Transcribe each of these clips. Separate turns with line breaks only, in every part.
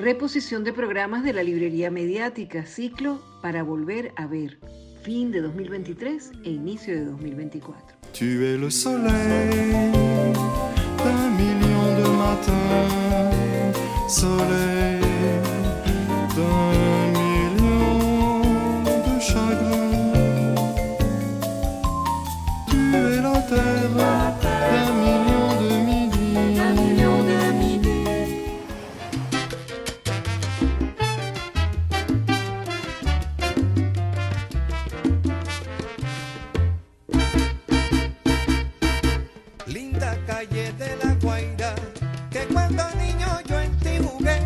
Reposición de programas de la librería mediática, ciclo Para Volver a Ver, fin de 2023 e inicio de 2024.
Tu es le soleil d'un million de matins, soleil d'un million de chagrins. Tu es la terre d'un million de midis, d'un million de midis.
Linda calle de La Guaira, que cuando niño yo en ti jugué.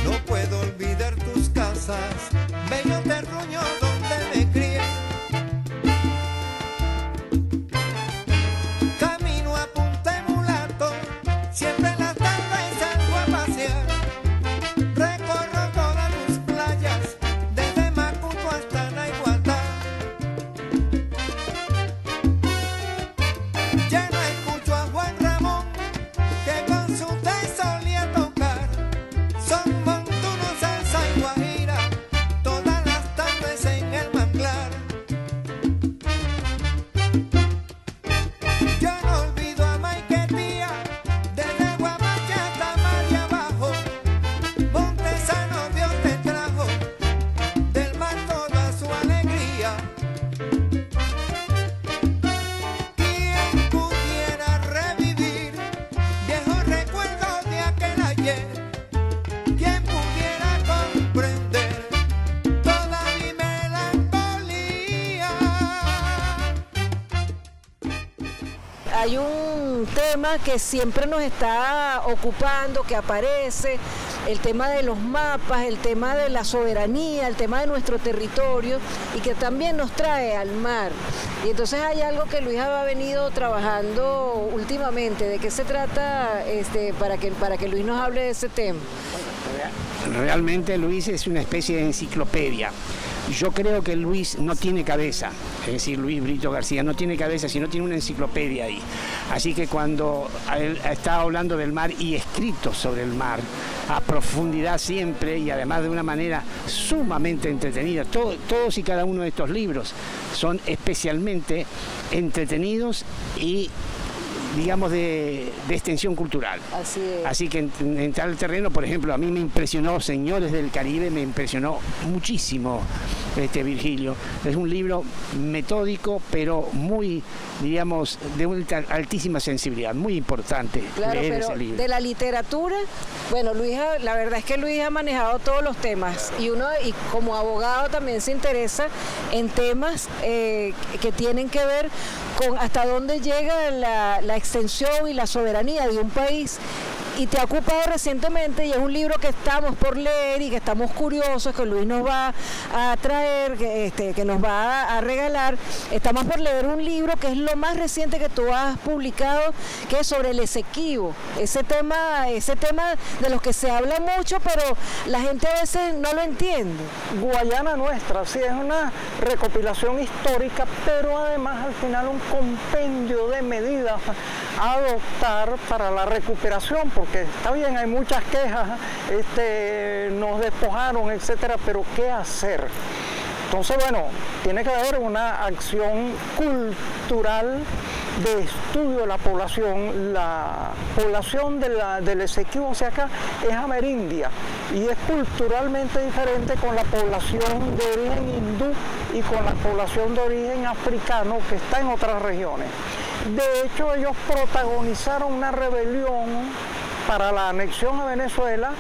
No puedo olvidar tus casas, bello terruño donde me crié. Camino a Punta Mulato, siempre en las tardes salgo a pasear. Recorro todas tus playas, desde Macuto hasta Naiguatá. Ya no escucho a Juan Ramón, que con su té solía tocar. Son montunos, salsa y guajira, todas las tardes en el manglar. Yo no olvido a Maiquetía, desde Guamacha hasta mar y abajo. Montesano Dios te trajo, del mar toda su alegría. ¿Quién pudiera revivir viejos recuerdos de aquel ayer? ¿Quién pudiera comprender toda mi melancolía?
Hay un tema que siempre nos está ocupando, que aparece, el tema de los mapas, el tema de la soberanía, el tema de nuestro territorio y que también nos trae al mar. Y entonces hay algo que Luis ha venido trabajando últimamente. ¿De qué se trata para que Luis nos hable de ese tema?
Realmente Luis es una especie de enciclopedia. Yo creo que Luis no tiene cabeza, es decir, Luis Brito García no tiene cabeza, sino tiene una enciclopedia ahí. Así que cuando él está hablando del mar y escrito sobre el mar, a profundidad siempre y además de una manera sumamente entretenida, todos y cada uno de estos libros son especialmente entretenidos y digamos de extensión cultural.
Así es.
Así que entrar al terreno, por ejemplo, a mí me impresionó Señores del Caribe, me impresionó muchísimo Virgilio. Es un libro metódico, pero muy, digamos, de una altísima sensibilidad, muy importante
Claro,
leer
pero
ese libro.
de la literatura, bueno, la verdad es que Luis ha manejado todos los temas y como abogado también se interesa en temas que tienen que ver con hasta dónde llega la extensión y la soberanía de un país. Y te ha ocupado recientemente y es un libro que estamos por leer y que estamos curiosos, que Luis nos va a traer, que nos va a regalar. Estamos por leer un libro que es lo más reciente que tú has publicado, que es sobre el Esequibo. Ese tema de los que se habla mucho, pero la gente a veces no lo entiende.
Guayana Nuestra, sí, es una recopilación histórica, pero además al final un compendio de medidas a adoptar para la recuperación, porque está bien, hay muchas quejas, nos despojaron, etcétera, pero ¿qué hacer? Entonces, bueno, tiene que haber una acción cultural de estudio de la población. La población del Esequibo hacia acá es amerindia y es culturalmente diferente con la población de origen hindú y con la población de origen africano que está en otras regiones. De hecho, ellos protagonizaron una rebelión para la anexión a Venezuela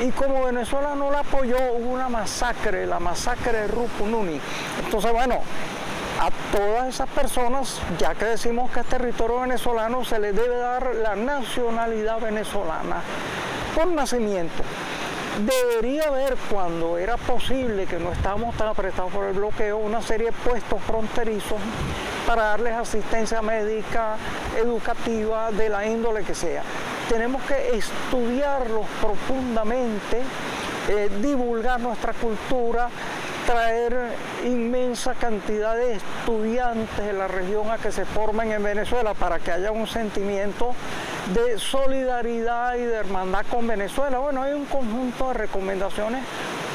y como Venezuela no la apoyó, hubo una masacre, la masacre de Rupununi. Entonces, bueno, a todas esas personas, ya que decimos que es territorio venezolano, se les debe dar la nacionalidad venezolana por nacimiento. Debería haber, cuando era posible, que no estábamos tan apretados por el bloqueo, una serie de puestos fronterizos para darles asistencia médica, educativa, de la índole que sea. Tenemos que estudiarlos profundamente, divulgar nuestra cultura, traer inmensa cantidad de estudiantes de la región a que se formen en Venezuela para que haya un sentimiento de solidaridad y de hermandad con Venezuela. Bueno, hay un conjunto de recomendaciones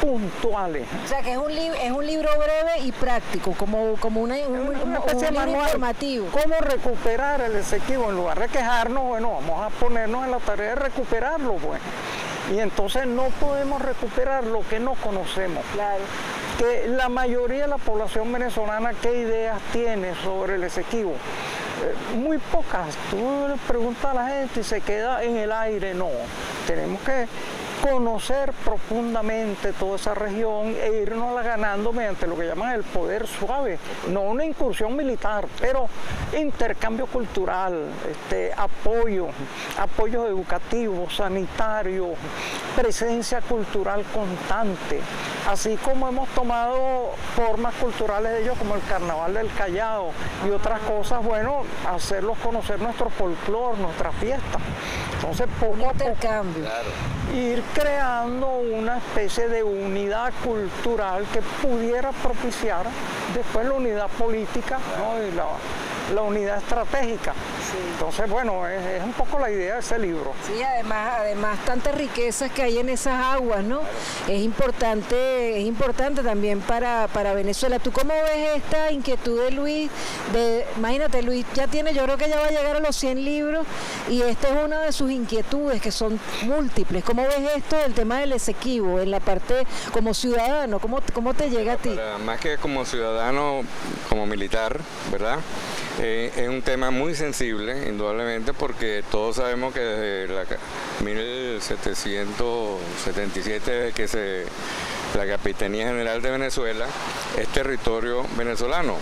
puntuales.
O sea, que es un libro breve y práctico, como un
especie de
libro
manual.
informativo.
¿Cómo recuperar el Esequibo? En lugar de quejarnos, bueno, vamos a ponernos en la tarea de recuperarlo, pues. Y entonces no podemos recuperar lo que no conocemos.
Claro.
Que la mayoría de la población venezolana, ¿qué ideas tiene sobre el Esequibo? Muy pocas. Tú le preguntas a la gente y se queda en el aire. No, tenemos que conocer profundamente toda esa región e irnos ganando mediante lo que llaman el poder suave, no una incursión militar, pero intercambio cultural, apoyos educativos, sanitarios, presencia cultural constante, así como hemos tomado formas culturales de ellos como el Carnaval del Callao y otras cosas, bueno, hacerlos conocer nuestro folclore, nuestras fiestas. Entonces, poco a poco,
Intercambio.
ir creando una especie de unidad cultural que pudiera propiciar después la unidad política, ¿no? Y la unidad estratégica.
Sí.
Entonces, bueno, es un poco la idea de ese libro.
Sí, además tantas riquezas que hay en esas aguas, ¿no? Es importante también para Venezuela. ¿Tú cómo ves esta inquietud de Luis? Imagínate, Luis yo creo que ya va a llegar a los 100 libros y esta es una de sus inquietudes que son múltiples. ¿Cómo ves esto del tema del Esequibo en la parte como ciudadano? ¿Cómo te llega a ti?
Más que como ciudadano, como militar, ¿verdad? Es un tema muy sensible, indudablemente, porque todos sabemos que desde 1777, que la Capitanía General de Venezuela es territorio venezolano.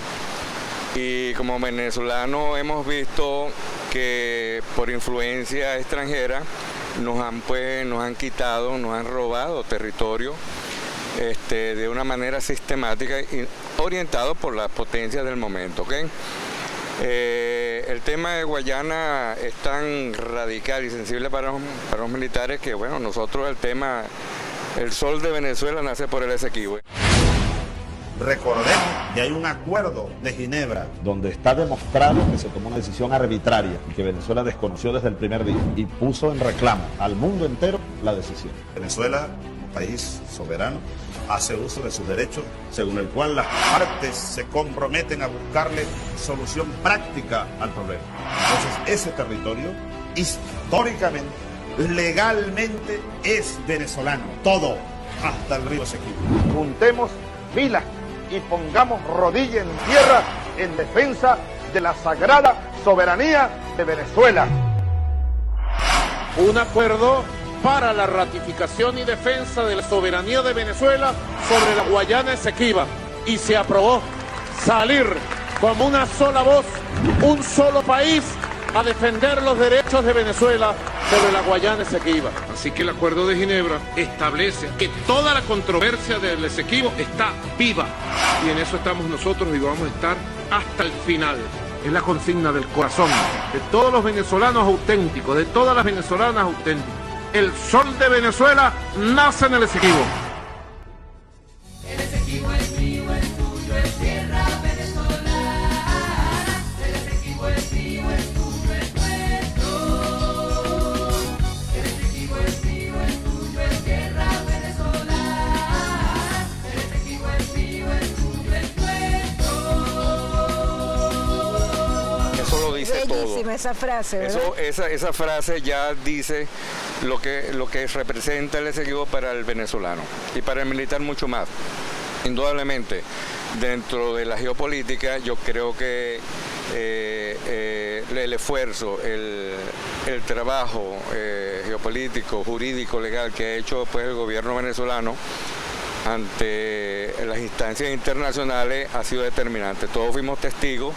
Y como venezolanos hemos visto que por influencia extranjera nos han quitado, nos han robado territorio de una manera sistemática y orientado por las potencias del momento, ¿ok? El tema de Guayana es tan radical y sensible para los militares que, bueno, nosotros el sol de Venezuela nace por el Esequibo.
Recordemos que hay un acuerdo de Ginebra donde está demostrado que se tomó una decisión arbitraria y que Venezuela desconoció desde el primer día y puso en reclamo al mundo entero la decisión. Venezuela, un país soberano, hace uso de sus derechos, según el cual las partes se comprometen a buscarle solución práctica al problema. Entonces, ese territorio, históricamente, legalmente, es venezolano. Todo, hasta el río Esequibo. Juntemos filas y pongamos rodilla en tierra en defensa de la sagrada soberanía de Venezuela.
Un acuerdo para la ratificación y defensa de la soberanía de Venezuela sobre la Guayana Esequiba, y se aprobó salir como una sola voz, un solo país, a defender los derechos de Venezuela sobre la Guayana Esequiba. Así que el Acuerdo de Ginebra establece que toda la controversia del Esequibo está viva, y en eso estamos nosotros y vamos a estar hasta el final. Es la consigna del corazón de todos los venezolanos auténticos, de todas las venezolanas auténticas. El sol de Venezuela nace en el Esequibo.
El Esequibo es mío, es tuyo, es tierra venezolana. El Esequibo es mío, es tuyo, es nuestro. El Esequibo es mío, es tuyo, es tierra venezolana. El Esequibo es mío, es tuyo, es nuestro.
Eso lo dice todo.
Bellísima esa frase, ¿verdad?
Esa frase ya dice lo que representa el Esequibo para el venezolano y para el militar mucho más. Indudablemente, dentro de la geopolítica, yo creo que el esfuerzo, el trabajo geopolítico, jurídico, legal que ha hecho pues, el gobierno venezolano ante las instancias internacionales ha sido determinante. Todos fuimos testigos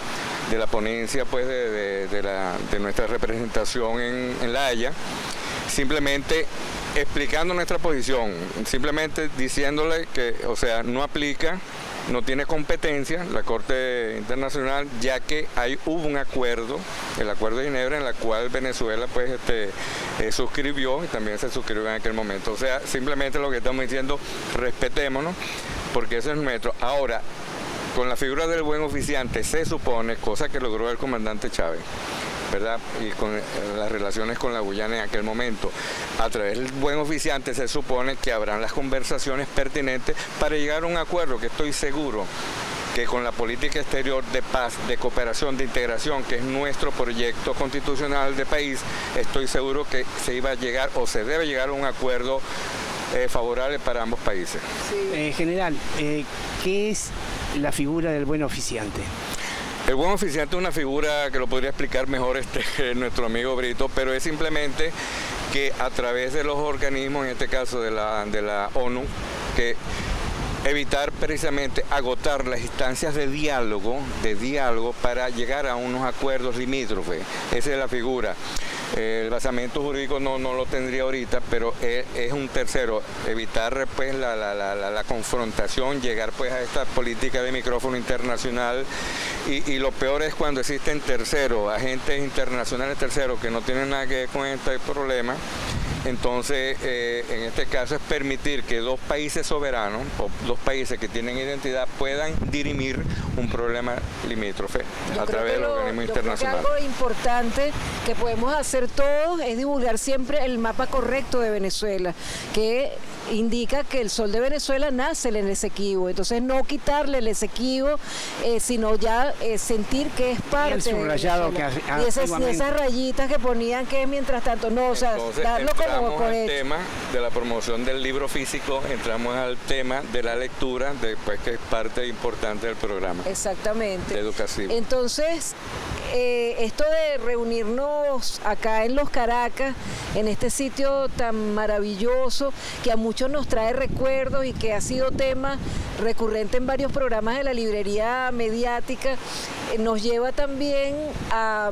de la ponencia pues, de nuestra representación en La Haya, simplemente explicando nuestra posición, simplemente diciéndole que, o sea, no aplica no tiene competencia la Corte Internacional, ya que hubo un acuerdo, el Acuerdo de Ginebra, en la cual Venezuela pues suscribió, y también se suscribió en aquel momento. O sea, simplemente lo que estamos diciendo, respetémonos, porque eso es nuestro. Ahora, con la figura del buen oficiante se supone, cosa que logró el comandante Chávez, ¿verdad? Y con las relaciones con la Guyana en aquel momento, a través del buen oficiante se supone que habrán las conversaciones pertinentes para llegar a un acuerdo que estoy seguro que con la política exterior de paz, de cooperación, de integración, que es nuestro proyecto constitucional de país, estoy seguro que se iba a llegar o se debe llegar a un acuerdo favorable para ambos países.
Sí. General, ¿qué es la figura del buen oficiante?
El buen oficiante es una figura que lo podría explicar mejor nuestro amigo Brito, pero es simplemente que a través de los organismos, en este caso de la ONU, que evitar precisamente agotar las instancias de diálogo para llegar a unos acuerdos limítrofes. Esa es la figura. El basamento jurídico no lo tendría ahorita, pero es un tercero, evitar pues la confrontación, llegar pues a esta política de micrófono internacional, y lo peor es cuando existen terceros, agentes internacionales terceros que no tienen nada que ver con este problema. Entonces, en este caso es permitir que dos países soberanos o dos países que tienen identidad puedan dirimir un problema limítrofe a través de los organismos internacionales.
Algo importante que podemos hacer todos es divulgar siempre el mapa correcto de Venezuela, que indica que el sol de Venezuela nace en el Esequibo. Entonces, no quitarle el Esequibo, sino ya sentir que es parte de Venezuela. Y esas rayitas que ponían que es mientras tanto, no, o sea, entonces, darlo como
entramos al tema de la promoción del libro físico, entramos al tema de la lectura, después que es parte importante del programa.
Exactamente.
Educativo.
Entonces, esto de reunirnos acá en Los Caracas, en este sitio tan maravilloso, que a muchos nos trae recuerdos y que ha sido tema recurrente en varios programas de la librería mediática, nos lleva también a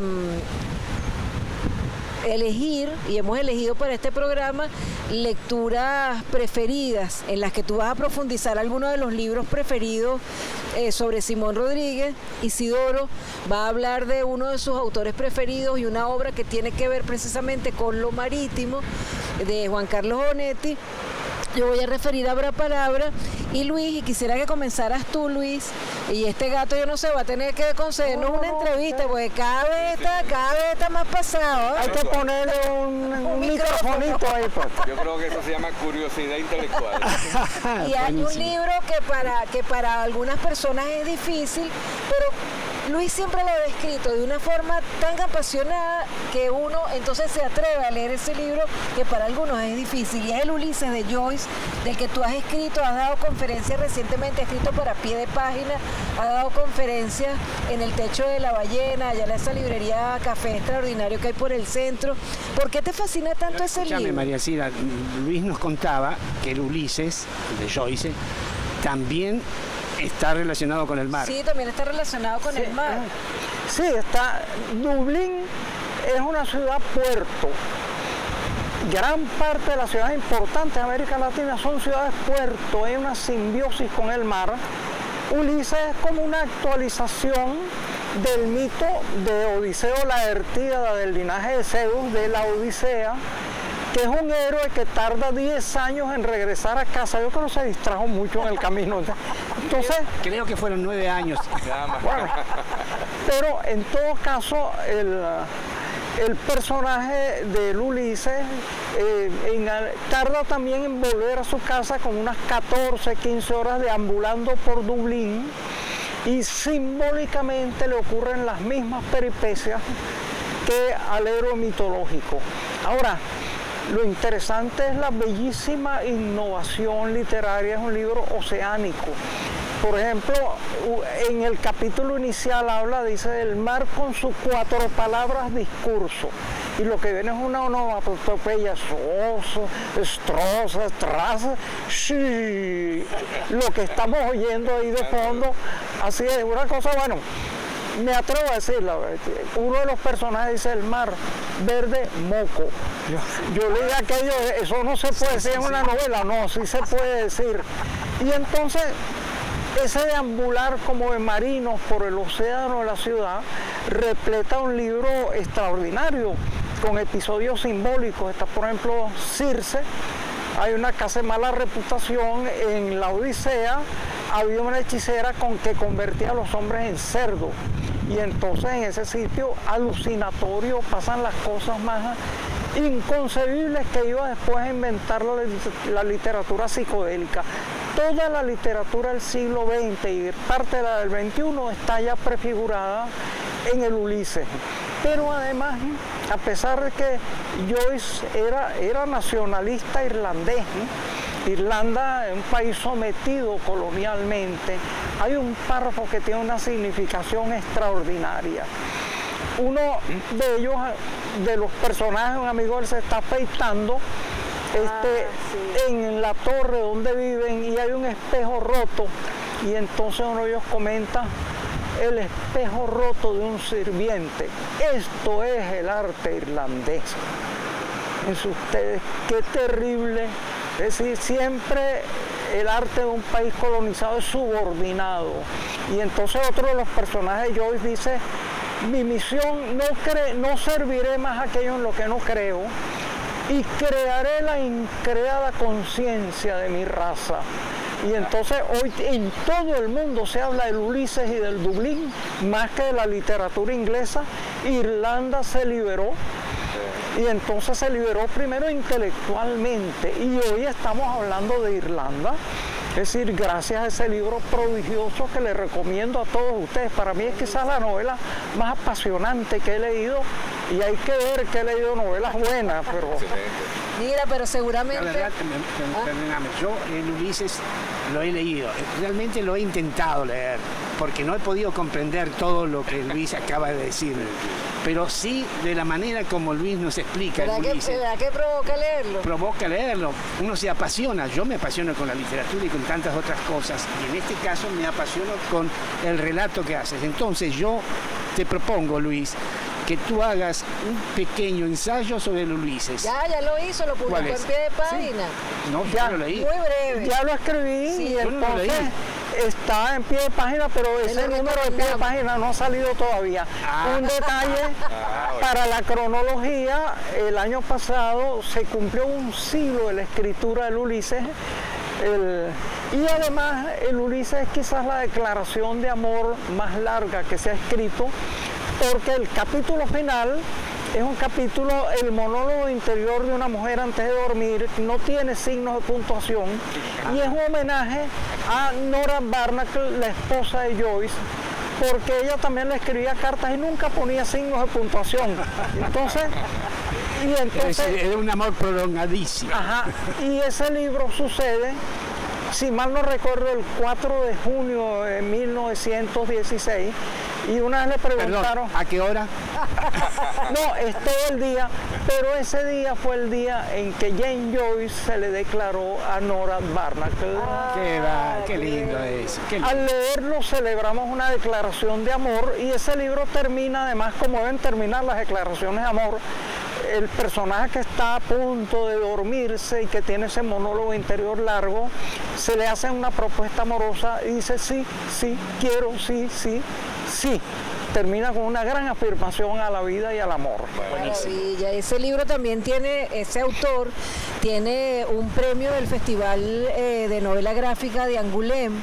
elegir, y hemos elegido para este programa, lecturas preferidas en las que tú vas a profundizar algunos de los libros preferidos sobre Simón Rodríguez. Isidoro va a hablar de uno de sus autores preferidos y una obra que tiene que ver precisamente con lo marítimo, de Juan Carlos Bonetti. Yo voy a referir a Abra Palabra, y Luis, y quisiera que comenzaras tú, Luis, y este gato yo no sé, va a tener que concedernos una entrevista, porque cada vez está más pasado.
Hay que ponerle un microfonito ahí, pues.
Yo creo que eso se llama curiosidad intelectual.
Y hay un libro que para algunas personas es difícil, pero Luis siempre lo ha descrito de una forma tan apasionada que uno entonces se atreve a leer ese libro que para algunos es difícil, y es el Ulises de Joyce, del que tú has escrito, has dado conferencias recientemente, escrito para Pie de Página, has dado conferencias en el Techo de la Ballena, allá en esa librería Café Extraordinario que hay por el centro. ¿Por qué te fascina tanto ese libro?
María Cira, Luis nos contaba que el Ulises de Joyce también está relacionado con el mar.
Sí, también está relacionado con el mar.
Sí, está. Dublín es una ciudad puerto. Gran parte de las ciudades importantes de América Latina son ciudades puerto, hay una simbiosis con el mar. Ulises es como una actualización del mito de Odiseo Laertíada, del linaje de Zeus, de la Odisea, que es un héroe que tarda 10 años en regresar a casa. Yo creo que se distrajo mucho en el camino. Entonces,
creo que fueron 9 años.
Bueno, pero en todo caso, el personaje del Ulises tarda también en volver a su casa con unas 14, 15 horas deambulando por Dublín, y simbólicamente le ocurren las mismas peripecias que al héroe mitológico. Ahora, lo interesante es la bellísima innovación literaria, es un libro oceánico. Por ejemplo, en el capítulo inicial dice el mar con sus 4 palabras discurso. Y lo que viene es una onomatopeya, estroza, traza, sí. Lo que estamos oyendo ahí de fondo, así es, una cosa, bueno, me atrevo a decirlo. Uno de los personajes dice el mar verde moco. Yo leí aquello, eso no se puede decir en una novela, no, sí se puede decir. Y entonces Ese deambular como de marinos por el océano de la ciudad repleta un libro extraordinario, con episodios simbólicos. Está, por ejemplo, Circe. Hay una casa de mala reputación. En la Odisea había una hechicera que convertía a los hombres en cerdos. Y entonces en ese sitio alucinatorio pasan las cosas más inconcebibles que iba después a inventar la literatura psicodélica. Toda la literatura del siglo XX y parte de la del XXI está ya prefigurada en el Ulises. Pero además, a pesar de que Joyce era nacionalista irlandés, Irlanda es un país sometido colonialmente, hay un párrafo que tiene una significación extraordinaria. Uno de ellos, de los personajes, un amigo él se está afeitando en la torre donde viven y hay un espejo roto, y entonces uno de ellos comenta: el espejo roto de un sirviente. Esto es el arte irlandés. Fíjense ustedes, qué terrible. Es decir, siempre el arte de un país colonizado es subordinado. Y entonces otro de los personajes de Joyce dice: mi misión, no serviré más a aquello en lo que no creo, y crearé la increada conciencia de mi raza. Y entonces hoy en todo el mundo se habla del Ulises y del Dublín, más que de la literatura inglesa. Irlanda se liberó, y entonces se liberó primero intelectualmente, y hoy estamos hablando de Irlanda. Es decir, gracias a ese libro prodigioso que le recomiendo a todos ustedes. Para mí es quizás la novela más apasionante que he leído, y hay que ver que he leído novelas buenas, pero...
Mira, pero seguramente...
La verdad, perdóname, yo el Ulises lo he leído, realmente lo he intentado leer, porque no he podido comprender todo lo que Luis acaba de decir, pero sí de la manera como Luis nos explica el Ulises.
¿Verdad que provoca leerlo?
Provoca leerlo, uno se apasiona, yo me apasiono con la literatura y con tantas otras cosas, y en este caso me apasiono con el relato que haces. Entonces yo te propongo, Luis, que tú hagas un pequeño ensayo sobre el Ulises.
Ya lo hizo, lo publicó en pie de página.
Sí. No, ya lo leí.
Muy breve.
Ya lo escribí,
sí,
y entonces está en pie de página, pero ese número de pie de página no ha salido todavía. Un detalle para la cronología: el año pasado se cumplió un siglo de la escritura del Ulises. Y además el Ulises es quizás la declaración de amor más larga que se ha escrito, porque el capítulo final es un capítulo, el monólogo interior de una mujer antes de dormir, no tiene signos de puntuación, y es un homenaje a Nora Barnacle, la esposa de Joyce, porque ella también le escribía cartas y nunca ponía signos de puntuación. Entonces
era un amor prolongadísimo.
Ajá, y ese libro sucede, si mal no recuerdo, el 4 de junio de 1916, y una vez le preguntaron...
Perdón, ¿a qué hora?
No, es todo el día, pero ese día fue el día en que James Joyce se le declaró a Nora Barnacle.
Qué lindo es. Qué lindo.
Al leerlo celebramos una declaración de amor, y ese libro termina además como deben terminar las declaraciones de amor. El personaje que está a punto de dormirse y que tiene ese monólogo interior largo, se le hace una propuesta amorosa y dice: sí, sí, quiero, sí, sí, sí. Termina con una gran afirmación a la vida y al amor.
Maravilla. Ese libro también tiene, ese autor tiene un premio del Festival de Novela Gráfica de Angoulême.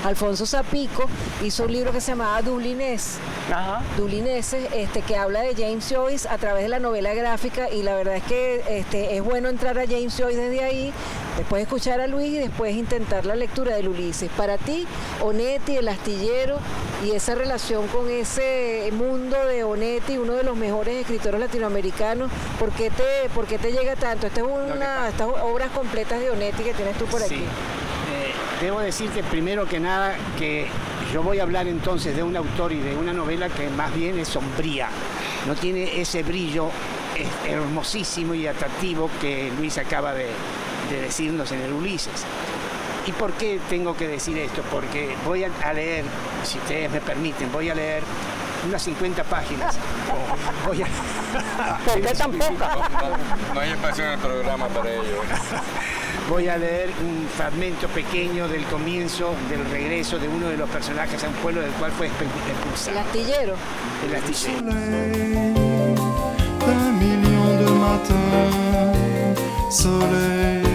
Alfonso Zapico hizo un libro que se llamaba Dublinés.
Ajá.
Dublineses, que habla de James Joyce a través de la novela gráfica, y la verdad es que es bueno entrar a James Joyce desde ahí, después escuchar a Luis y después intentar la lectura del Ulises. Para ti, Onetti, el astillero, y esa relación con ese mundo de Onetti, uno de los mejores escritores latinoamericanos, ¿por qué te llega tanto? Estas obras completas de Onetti que tienes tú por aquí.
Debo decirte primero que nada que yo voy a hablar entonces de un autor y de una novela que más bien es sombría, no tiene ese brillo hermosísimo y atractivo que Luis acaba de decirnos en el Ulises. ¿Y por qué tengo que decir esto? Porque voy a leer, si ustedes me permiten, voy a leer unas 50 páginas. Voy a...
¿Por qué tan poca?
No hay espacio en el programa para ello.
Voy a leer un fragmento pequeño del comienzo del regreso de uno de los personajes a un pueblo del cual fue expulsado.
El astillero.
El astillero.
Soleil d'un million de matins, soleil